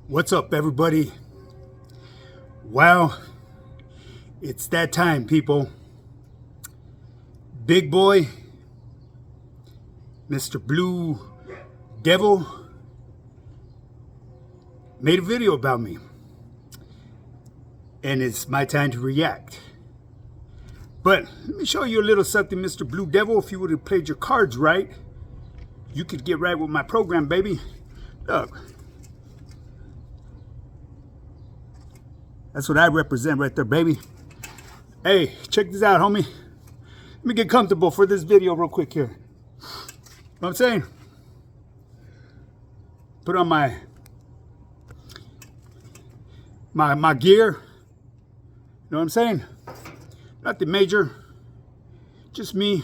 What's up, everybody? Well, it's that time, people. Big boy, Mr. Blue Devil, made a video about me. And it's my time to react. But let me show you a little something, Mr. Blue Devil. If you would have played your cards right, you could get right with my program, baby. Look. That's what I represent right there, baby. Hey, check this out, homie. Let me get comfortable for this video real quick here. Know what I'm saying? Put on my gear. Know what I'm saying? Nothing major. Just me,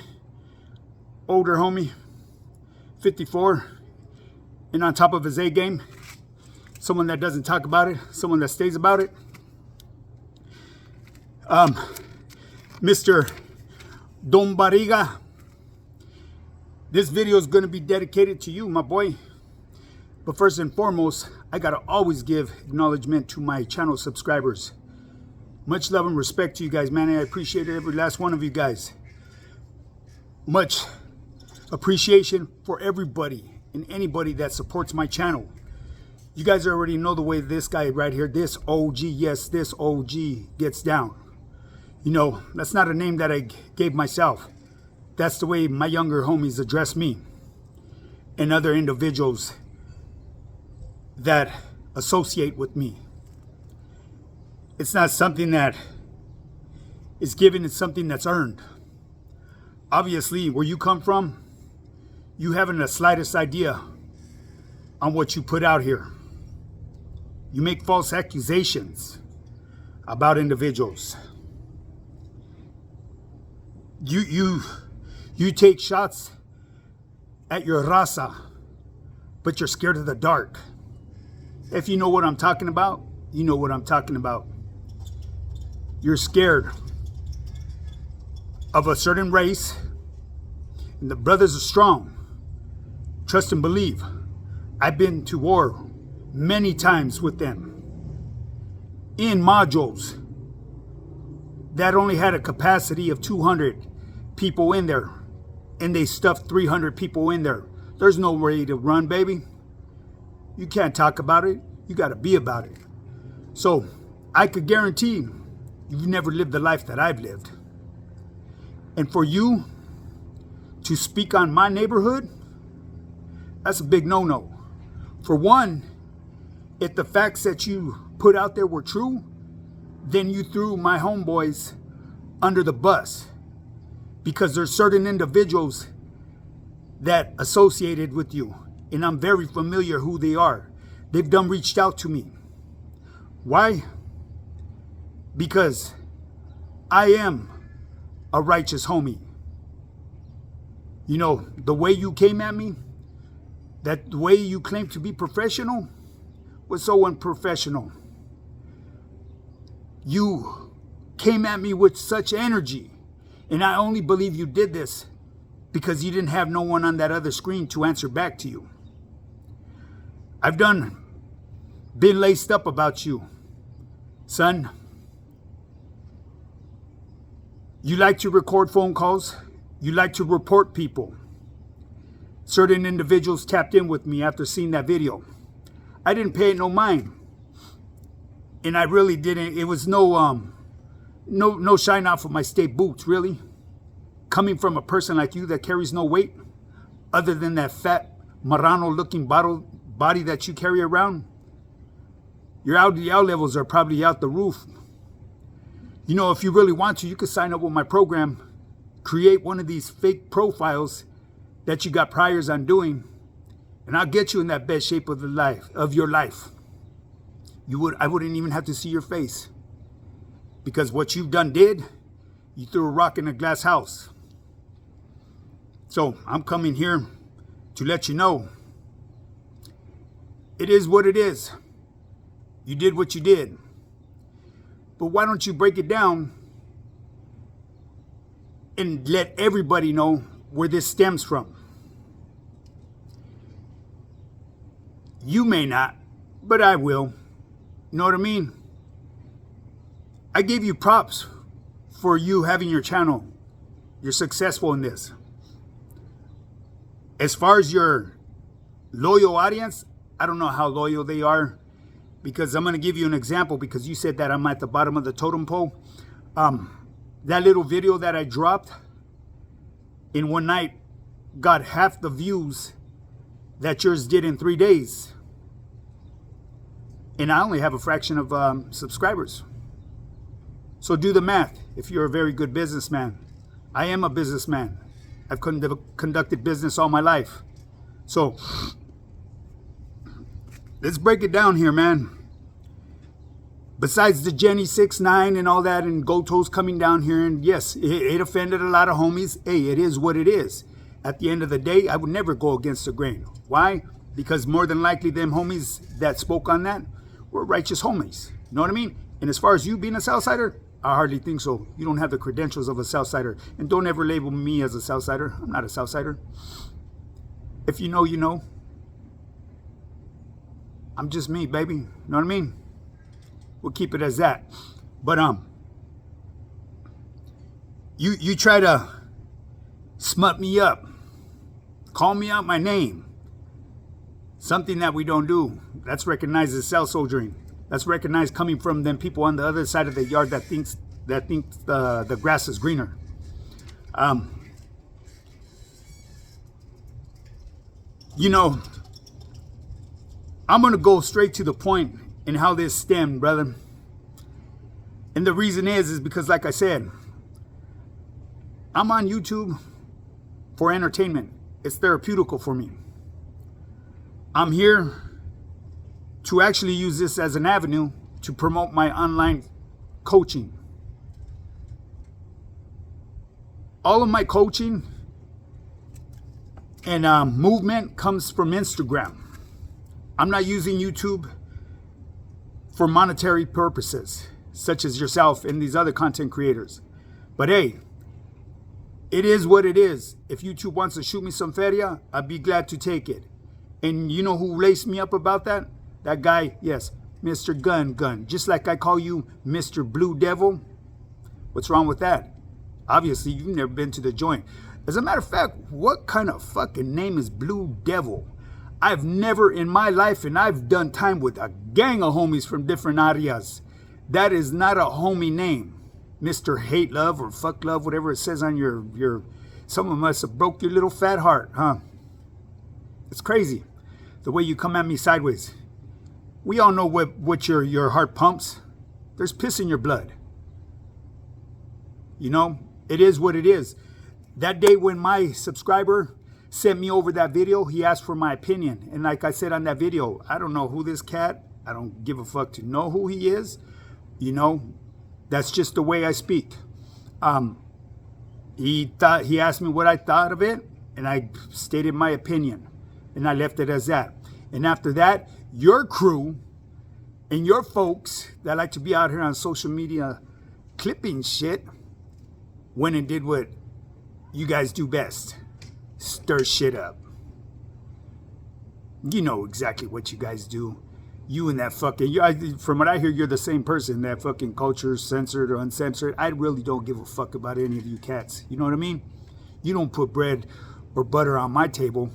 older homie, 54, and on top of his A game. Someone that doesn't talk about it, someone that stays about it. Mr. Don Barriga, this video is going to be dedicated to you, my boy. But first and foremost, I got to always give acknowledgement to my channel subscribers. Much love and respect to you guys, man. I appreciate every last one of you guys. Much appreciation for everybody and anybody that supports my channel. You guys already know the way this guy right here, this OG, yes, this OG gets down. You know, that's not a name that I gave myself. That's the way my younger homies address me and other individuals that associate with me. It's not something that is given, it's something that's earned. Obviously, where you come from, you haven't the slightest idea on what you put out here. You make false accusations about individuals. You take shots at your raza, but you're scared of the dark. If you know what I'm talking about, you know what I'm talking about. You're scared of a certain race, and the brothers are strong. Trust and believe. I've been to war many times with them in modules that only had a capacity of 200 people in there, and they stuffed 300 people in there. There's no way to run, baby. You can't talk about it. You got to be about it. So I could guarantee you've never lived the life that I've lived. And for you to speak on my neighborhood, that's a big no-no. For one, if the facts that you put out there were true, then you threw my homeboys under the bus, because there's certain individuals that associated with you, and I'm very familiar who they are. They've reached out to me. Why? Because I am a righteous homie. You know, the way you came at me, that the way you claim to be professional was so unprofessional. You came at me with such energy, and I only believe you did this because you didn't have no one on that other screen to answer back to you. I've been laced up about you, son. You like to record phone calls. You like to report people. Certain individuals tapped in with me after seeing that video. I didn't pay it no mind. And I really didn't. It was no shine off of my state boots, really. Coming from a person like you that carries no weight, other than that fat, marrano-looking body that you carry around, your LDL levels are probably out the roof. You know, if you really want to, you could sign up with my program, create one of these fake profiles that you got priors on doing, and I'll get you in that best shape of your life. I wouldn't even have to see your face. Because what you've you threw a rock in a glass house. So I'm coming here to let you know, it is what it is. You did what you did. But why don't you break it down and let everybody know where this stems from? You may not but I will. You know what I mean? I give you props for you having your channel. You're successful in this. As far as your loyal audience, I don't know how loyal they are, because I'm going to give you an example, because you said that I'm at the bottom of the totem pole. That little video that I dropped in one night got half the views that yours did in 3 days. And I only have a fraction of subscribers. So do the math if you're a very good businessman. I am a businessman. I've conducted business all my life. So let's break it down here, man. Besides the Jenny 6ix9ine and all that, and Goto's coming down here, and yes, it offended a lot of homies. Hey, it is what it is. At the end of the day, I would never go against the grain. Why? Because more than likely them homies that spoke on that were righteous homies. You know what I mean? And as far as you being a Southsider, I hardly think so. You don't have the credentials of a Southsider. And don't ever label me as a Southsider. I'm not a Southsider. If you know, you know. I'm just me, baby. You know what I mean? We'll keep it as that. But you try to smut me up, call me out my name, something that we don't do. That's recognized as cell soldiering. That's recognized coming from them people on the other side of the yard that thinks the grass is greener. You know, I'm gonna go straight to the point in how this stemmed, brother. And the reason is because, like I said, I'm on YouTube for entertainment. It's therapeutical for me. I'm here to actually use this as an avenue to promote my online coaching. All of my coaching and movement comes from Instagram. I'm not using YouTube for monetary purposes, such as yourself and these other content creators. But hey, it is what it is. If YouTube wants to shoot me some feria, I'd be glad to take it. And you know who laced me up about that? That guy, yes, Mr. Gun. Just like I call you Mr. Blue Devil. What's wrong with that? Obviously, you've never been to the joint. As a matter of fact, what kind of fucking name is Blue Devil? I've never in my life, and I've done time with a gang of homies from different areas. That is not a homie name. Mr. Hate Love or Fuck Love, whatever it says on your someone must have broke your little fat heart, huh? It's crazy the way you come at me sideways. We all know what your heart pumps. There's piss in your blood. You know, it is what it is. That day when my subscriber sent me over that video, he asked for my opinion. And like I said on that video, I don't know who this cat, I don't give a fuck to know who he is. You know, that's just the way I speak. He asked me what I thought of it, and I stated my opinion. And I left it as that. And after that, your crew and your folks that like to be out here on social media clipping shit went and did what you guys do best. Stir shit up. You know exactly what you guys do. You and that fucking, from what I hear, you're the same person. That fucking culture, censored or uncensored. I really don't give a fuck about any of you cats. You know what I mean? You don't put bread or butter on my table.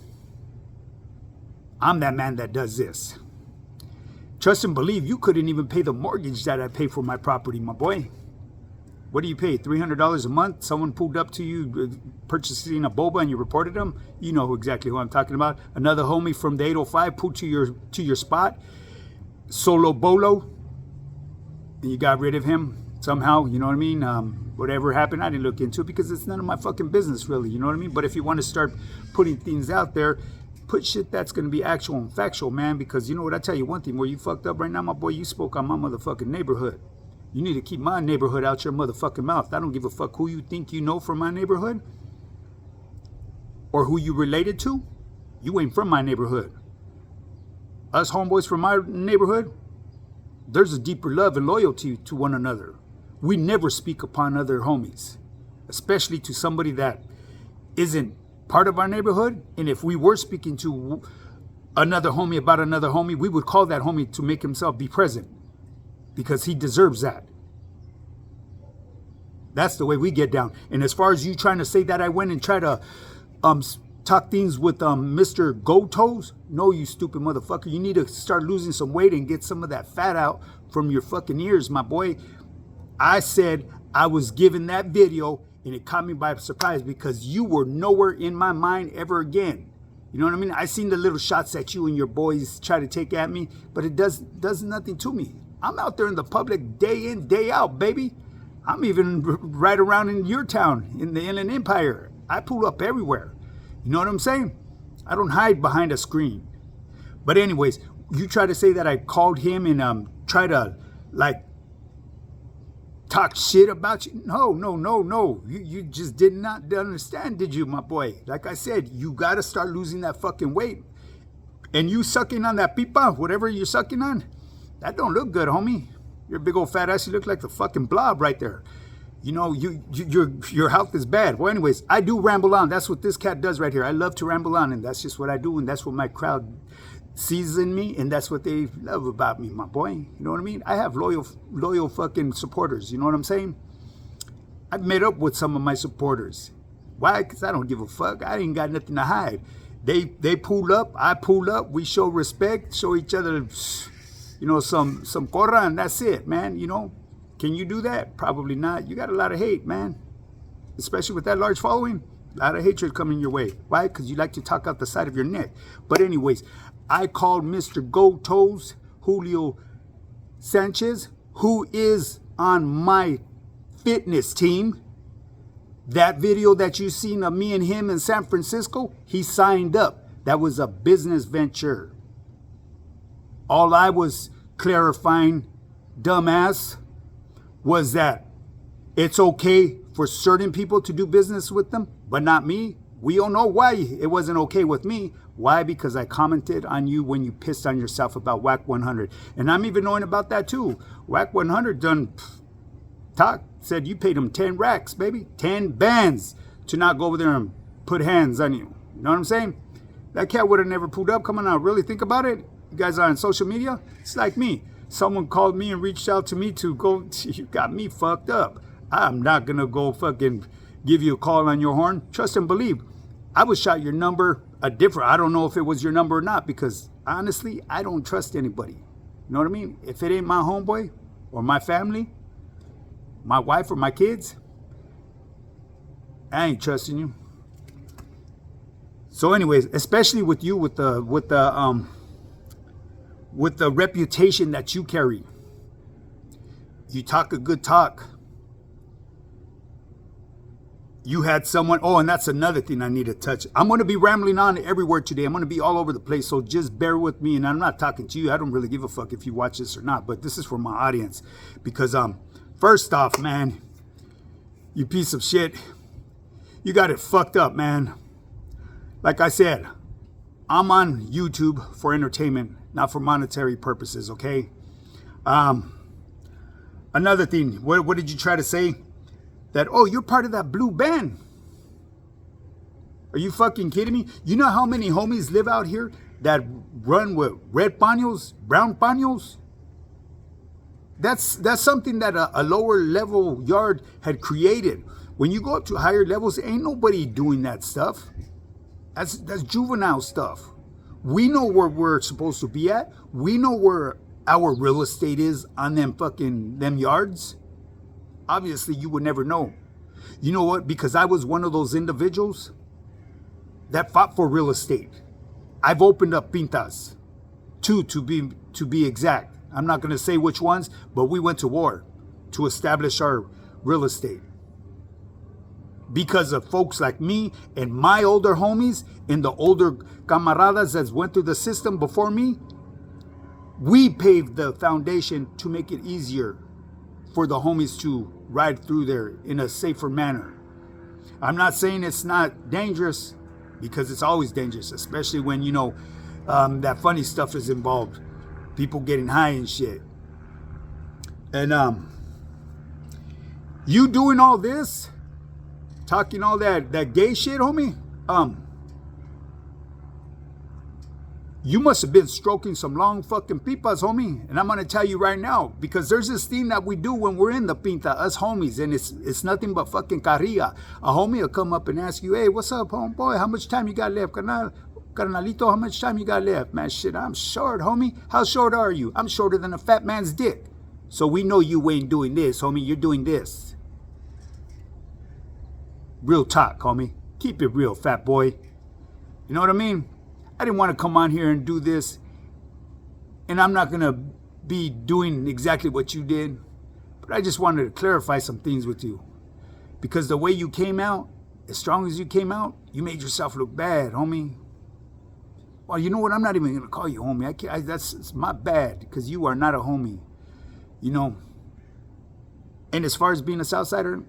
I'm that man that does this. Trust and believe, you couldn't even pay the mortgage that I pay for my property, my boy. What do you pay? $300 a month? Someone pulled up to you purchasing a boba and you reported them? You know exactly who I'm talking about. Another homie from the 805 pulled to your spot. Solo Bolo. And you got rid of him somehow, you know what I mean? Whatever happened, I didn't look into it because it's none of my fucking business, really, you know what I mean? But if you want to start putting things out there, put shit that's going to be actual and factual, man, because you know what, I tell you one thing, where you fucked up right now, my boy, you spoke on my motherfucking neighborhood. You need to keep my neighborhood out your motherfucking mouth. I don't give a fuck who you think you know from my neighborhood or who you related to. You ain't from my neighborhood. Us homeboys from my neighborhood, there's a deeper love and loyalty to one another. We never speak upon other homies, especially to somebody that isn't part of our neighborhood. And if we were speaking to another homie about another homie, we would call that homie to make himself be present because he deserves that. That's the way we get down. And as far as you trying to say that I went and try to talk things with Mr. Go Toes, no, you stupid motherfucker. You need to start losing some weight and get some of that fat out from your fucking ears, my boy. I said I was given that video and it caught me by surprise because you were nowhere in my mind ever again. You know what I mean? I seen the little shots that you and your boys try to take at me, but it does nothing to me. I'm out there in the public day in, day out, baby. I'm even right around in your town, in the Inland Empire. I pull up everywhere. You know what I'm saying? I don't hide behind a screen. But anyways, you try to say that I called him and try to like talk shit about you. No. You just did not understand, did you, my boy? Like I said, you got to start losing that fucking weight. And you sucking on that pipa, whatever you're sucking on, that don't look good, homie. You're a big old fat ass. You look like the fucking blob right there. You know, your health is bad. Well, anyways, I do ramble on. That's what this cat does right here. I love to ramble on, and that's just what I do, and that's what my crowd sees in me, and that's what they love about me, my boy. You know what I mean? I have loyal fucking supporters. You know what I'm saying? I've made up with some of my supporters. Why? Because I don't give a fuck. I ain't got nothing to hide. They pull up. I pull up. We show respect. Show each other, you know, some corra, and that's it, man. You know, can you do that? Probably not. You got a lot of hate, man. Especially with that large following, a lot of hatred coming your way. Why? Because you like to talk out the side of your neck. But anyways, I called Mr. Go Toes, Julio Sanchez, who is on my fitness team. That video that you seen of me and him in San Francisco, he signed up. That was a business venture. All I was clarifying, dumbass, was that it's okay for certain people to do business with them, but not me. We don't know why it wasn't okay with me. Why? Because I commented on you when you pissed on yourself about Whack 100. And I'm even knowing about that too. Whack 100 done talk, said you paid him 10 racks, baby. 10 bands to not go over there and put hands on you. You know what I'm saying? That cat would have never pulled up. Come on now, really think about it. You guys are on social media? It's like me. Someone called me and reached out to me to go, you got me fucked up. I'm not going to go fucking give you a call on your horn. Trust and believe. I would shot your number a different. I don't know if it was your number or not because honestly, I don't trust anybody. You know what I mean? If it ain't my homeboy or my family, my wife or my kids, I ain't trusting you. So anyways, especially with you with the reputation that you carry. You talk a good talk. You had someone, oh, and that's another thing I need to touch. I'm going to be rambling on everywhere today. I'm going to be all over the place, so just bear with me. And I'm not talking to you. I don't really give a fuck if you watch this or not, but this is for my audience. Because first off, man, you piece of shit, you got it fucked up, man. Like I said, I'm on YouTube for entertainment, not for monetary purposes, okay? Another thing, what did you try to say? That, oh, you're part of that blue band. Are you fucking kidding me? You know how many homies live out here that run with red paños, brown paños? That's something that a lower level yard had created. When you go up to higher levels, ain't nobody doing that stuff. That's juvenile stuff. We know where we're supposed to be at. We know where our real estate is on them yards. Obviously, you would never know. You know what? Because I was one of those individuals that fought for real estate. I've opened up pintas, 2 to be exact. I'm not going to say which ones, but we went to war to establish our real estate. Because of folks like me and my older homies and the older camaradas that went through the system before me, we paved the foundation to make it easier for the homies to ride through there in a safer manner. I'm not saying it's not dangerous, because it's always dangerous, especially when, you know, that funny stuff is involved. People getting high and shit. And you doing all this, talking all that gay shit, homie, You must have been stroking some long fucking pipas, homie. And I'm gonna tell you right now, because there's this thing that we do when we're in the pinta, us homies, and it's nothing but fucking carrilla. A homie will come up and ask you, hey, what's up, homeboy? How much time you got left? Carnalito, how much time you got left? Man, shit, I'm short, homie. How short are you? I'm shorter than a fat man's dick. So we know you ain't doing this, homie. You're doing this. Real talk, homie. Keep it real, fat boy. You know what I mean? I didn't want to come on here and do this, and I'm not going to be doing exactly what you did, but I just wanted to clarify some things with you. Because the way you came out, as strong as you came out, you made yourself look bad, homie. Well, you know what? I'm not even going to call you homie. That's my bad, because you are not a homie. You know, and as far as being a Southsider,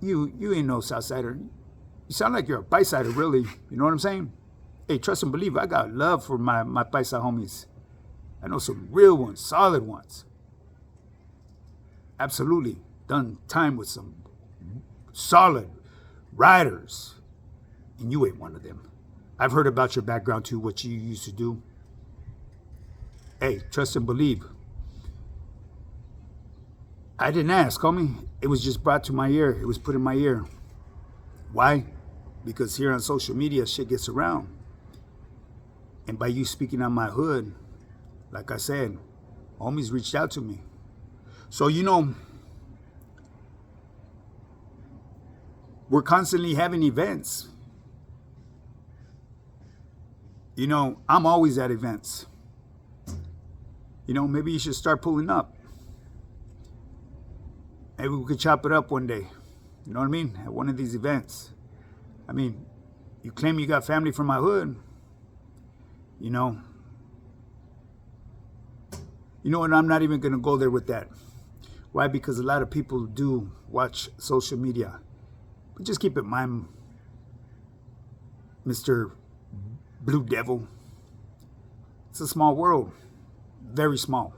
you ain't no Southsider. You sound like you're a Bisider, really. You know what I'm saying? Hey, trust and believe, I got love for my Paisa homies. I know some real ones, solid ones. Absolutely. Done time with some solid riders. And you ain't one of them. I've heard about your background too, what you used to do. Hey, trust and believe. I didn't ask, homie. It was just brought to my ear. It was put in my ear. Why? Because here on social media, shit gets around. And by you speaking on my hood, like I said, homies reached out to me. So, you know, we're constantly having events. You know, I'm always at events. You know, maybe you should start pulling up. Maybe we could chop it up one day. You know what I mean? At one of these events. I mean, you claim you got family from my hood. You know what? I'm not even going to go there with that. Why? Because a lot of people do watch social media. But just keep in mind, Mr. Blue Devil, it's a small world. Very small.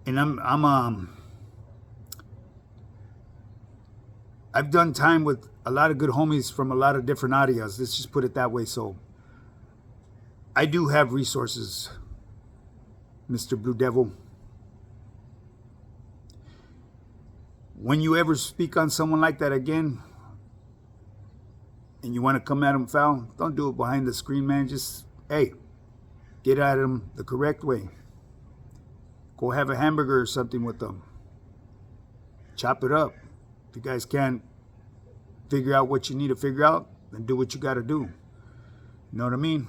And I've done time with a lot of good homies from a lot of different areas. Let's just put it that way. So I do have resources, Mr. Blue Devil. When you ever speak on someone like that again, and you want to come at him foul, don't do it behind the screen, man. Just, hey, get at him the correct way. Go have a hamburger or something with them. Chop it up. If you guys can't figure out what you need to figure out, then do what you got to do. You know what I mean?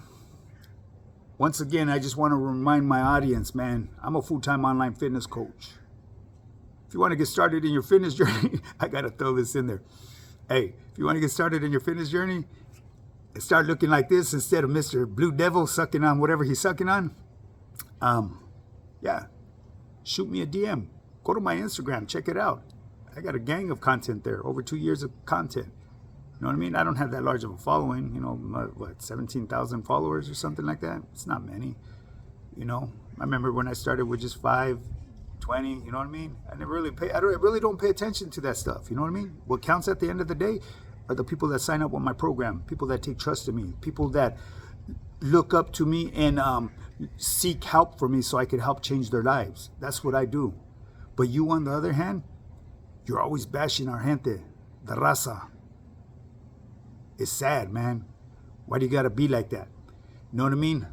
Once again, I just want to remind my audience, man, I'm a full-time online fitness coach. If you want to get started in your fitness journey, I got to throw this in there. Hey, if you want to get started in your fitness journey and start looking like this instead of Mr. Blue Devil sucking on whatever he's sucking on, yeah, shoot me a DM. Go to my Instagram. Check it out. I got a gang of content there, over 2 years of content. You know what I mean? I don't have that large of a following, you know, what, 17,000 followers or something like that? It's not many, you know. I remember when I started with just 5, 20, you know what I mean? I really don't pay attention to that stuff, you know what I mean? What counts at the end of the day are the people that sign up with my program, people that take trust in me, people that look up to me and seek help from me so I can help change their lives. That's what I do. But you, on the other hand, you're always bashing our gente, the raza. It's sad, man. Why do you gotta be like that? You know what I mean?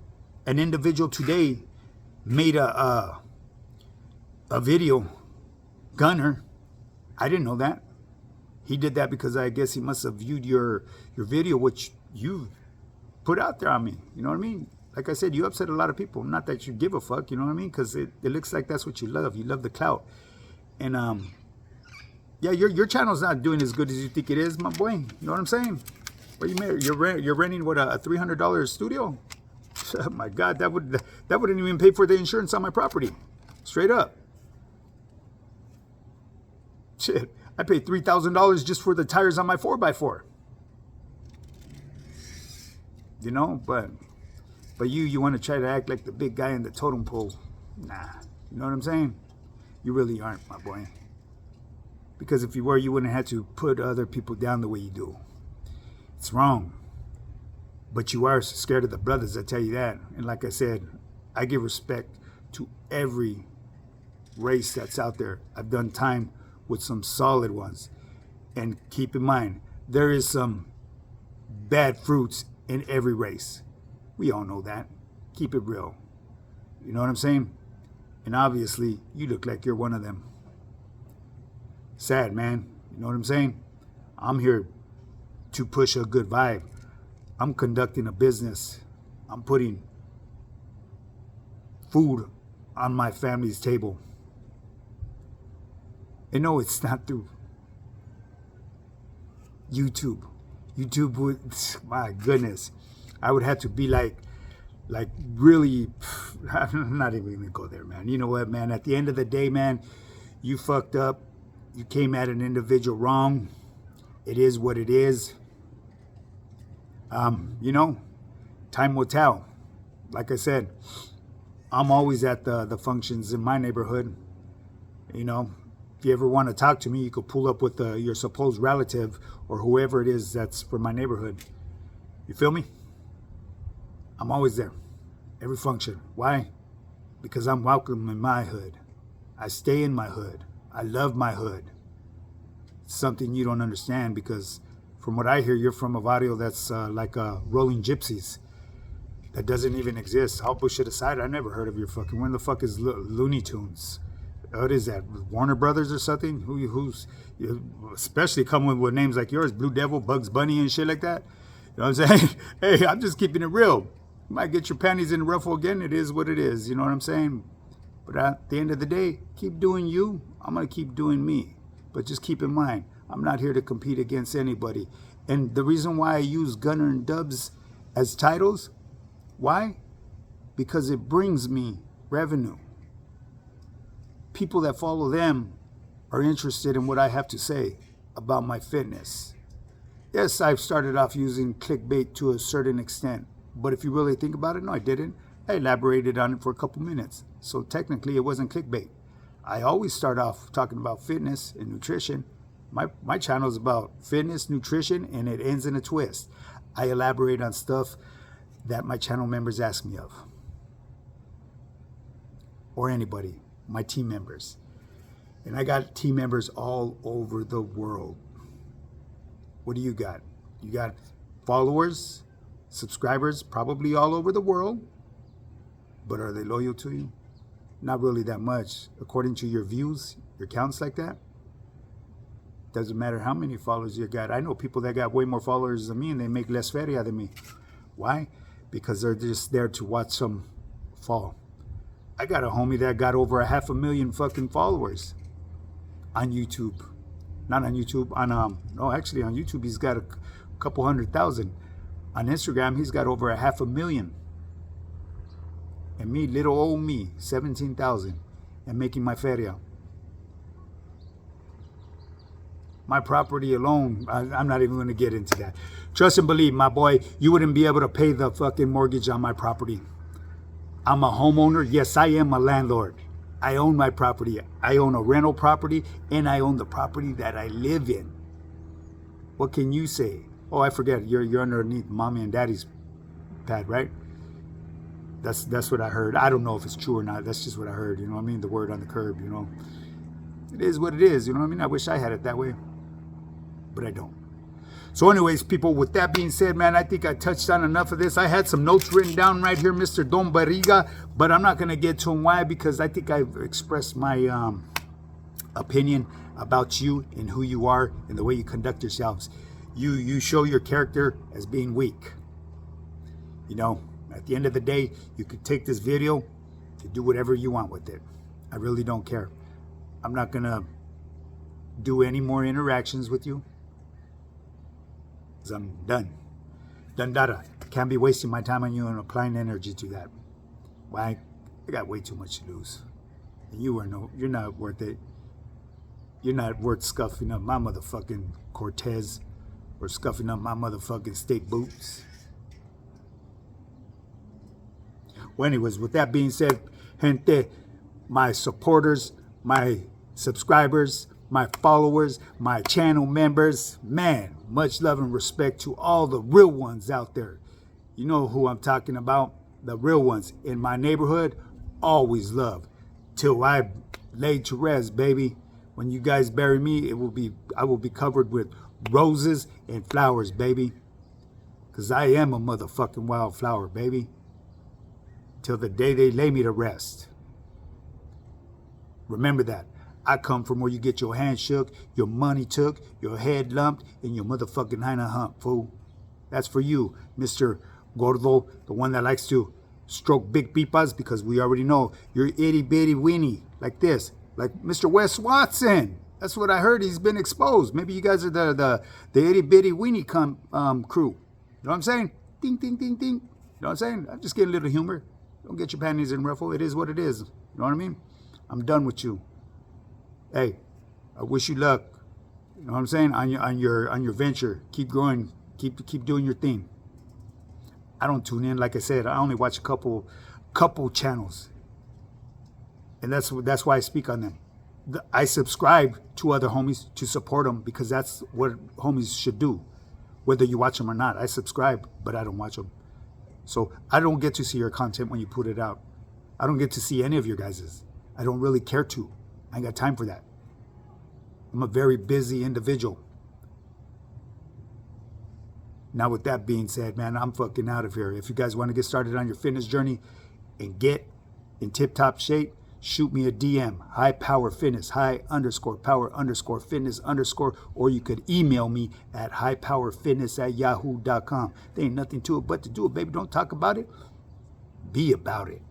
An individual today made a video, Gunner. I didn't know that. He did that because I guess he must have viewed your video, which you put out there on me. You know what I mean? Like I said, you upset a lot of people. Not that you give a fuck, you know what I mean? Because it looks like that's what you love. You love the clout. And yeah, your channel's not doing as good as you think it is, my boy. You know what I'm saying? What you're renting what, a $300 studio? Oh my God, that wouldn't even pay for the insurance on my property. Straight up. Shit, I paid $3,000 just for the tires on my 4x4. You know, but you want to try to act like the big guy in the totem pole. Nah, you know what I'm saying? You really aren't, my boy. Because if you were, you wouldn't have to put other people down the way you do. It's wrong. But you are scared of the brothers, I tell you that. And like I said, I give respect to every race that's out there. I've done time with some solid ones. And keep in mind, there is some bad fruits in every race. We all know that. Keep it real. You know what I'm saying? And obviously, you look like you're one of them. Sad, man. You know what I'm saying? I'm here to push a good vibe. I'm conducting a business. I'm putting food on my family's table. And no, it's not through YouTube. YouTube would, my goodness, I would have to be like really, I'm not even gonna go there, man. You know what, man? At the end of the day, man, you fucked up. You came at an individual wrong. It is what it is. You know, time will tell. Like I said, I'm always at the functions in my neighborhood. You know, if you ever want to talk to me, you could pull up with your supposed relative or whoever it is that's from my neighborhood. You feel me? I'm always there. Every function. Why? Because I'm welcome in my hood. I stay in my hood. I love my hood. It's something you don't understand because from what I hear, you're from a barrio that's like Rolling Gypsies. That doesn't even exist. All bullshit aside, I never heard of your fucking... When the fuck is Looney Tunes? What is that? Warner Brothers or something? Who's especially coming with names like yours, Blue Devil, Bugs Bunny and shit like that? You know what I'm saying? Hey, I'm just keeping it real. You might get your panties in a ruffle again. It is what it is. You know what I'm saying? But at the end of the day, keep doing you. I'm going to keep doing me. But just keep in mind, I'm not here to compete against anybody. And the reason why I use Gunner and Dubs as titles, why? Because it brings me revenue. People that follow them are interested in what I have to say about my fitness. Yes, I've started off using clickbait to a certain extent, but if you really think about it, no, I didn't. I elaborated on it for a couple minutes. So technically it wasn't clickbait. I always start off talking about fitness and nutrition. My channel is about fitness, nutrition, and it ends in a twist. I elaborate on stuff that my channel members ask me of. Or anybody, my team members. And I got team members all over the world. What do you got? You got followers, subscribers, probably all over the world. But are they loyal to you? Not really that much. According to your views, your counts like that. Doesn't matter how many followers you got. I know people that got way more followers than me and they make less feria than me. Why? Because they're just there to watch them fall. I got a homie that got over 500,000 fucking followers on YouTube. Not on YouTube, no, actually on YouTube he's got a couple 100,000. On Instagram he's got over 500,000. And me, little old me, 17,000 and making my feria. My property alone, I'm not even going to get into that. Trust and believe, my boy, you wouldn't be able to pay the fucking mortgage on my property. I'm a homeowner. Yes, I am a landlord. I own my property. I own a rental property, and I own the property that I live in. What can you say? Oh, I forget. You're underneath mommy and daddy's pad, right? That's what I heard. I don't know if it's true or not. That's just what I heard. You know what I mean? The word on the curb, you know. It is what it is. You know what I mean? I wish I had it that way, but I don't. So anyways, people, with that being said, man, I think I touched on enough of this. I had some notes written down right here, Mr. Don Barriga, but I'm not going to get to them. Why? Because I think I've expressed my opinion about you and who you are and the way you conduct yourselves. You show your character as being weak. You know, at the end of the day, you could take this video to do whatever you want with it. I really don't care. I'm not going to do any more interactions with you. Because I'm done. Done data. Can't be wasting my time on you and applying energy to that. Why? I got way too much to lose. And you're not worth it. You're not worth scuffing up my motherfucking Cortez or scuffing up my motherfucking steak boots. Well, anyways, with that being said, gente, my supporters, my subscribers, my followers, my channel members, man, much love and respect to all the real ones out there. You know who I'm talking about. The real ones in my neighborhood, always love. Till I lay to rest, baby. When you guys bury me, I will be covered with roses and flowers, baby. Cause I am a motherfucking wildflower, baby. Till the day they lay me to rest. Remember that. I come from where you get your hand shook, your money took, your head lumped, and your motherfucking hyena hump, fool. That's for you, Mr. Gordo, the one that likes to stroke big pipas, because we already know you're itty bitty weenie like this, like Mr. Wes Watson. That's what I heard. He's been exposed. Maybe you guys are the itty bitty weenie crew. You know what I'm saying? Ding, ding, ding, ding. You know what I'm saying? I'm just getting a little humor. Don't get your panties in a ruffle. It is what it is. You know what I mean? I'm done with you. Hey, I wish you luck. You know what I'm saying? On your venture. Keep growing. Keep doing your thing. I don't tune in. Like I said, I only watch a couple channels. And that's why I speak on them. I subscribe to other homies to support them, because that's what homies should do. Whether you watch them or not. I subscribe, but I don't watch them. So I don't get to see your content when you put it out. I don't get to see any of your guys's. I don't really care to. I ain't got time for that. I'm a very busy individual. Now, with that being said, man, I'm fucking out of here. If you guys want to get started on your fitness journey and get in tip-top shape, shoot me a DM, high power fitness, high_power_fitness_, or you could email me at highpowerfitness@yahoo.com. There ain't nothing to it but to do it, baby. Don't talk about it. Be about it.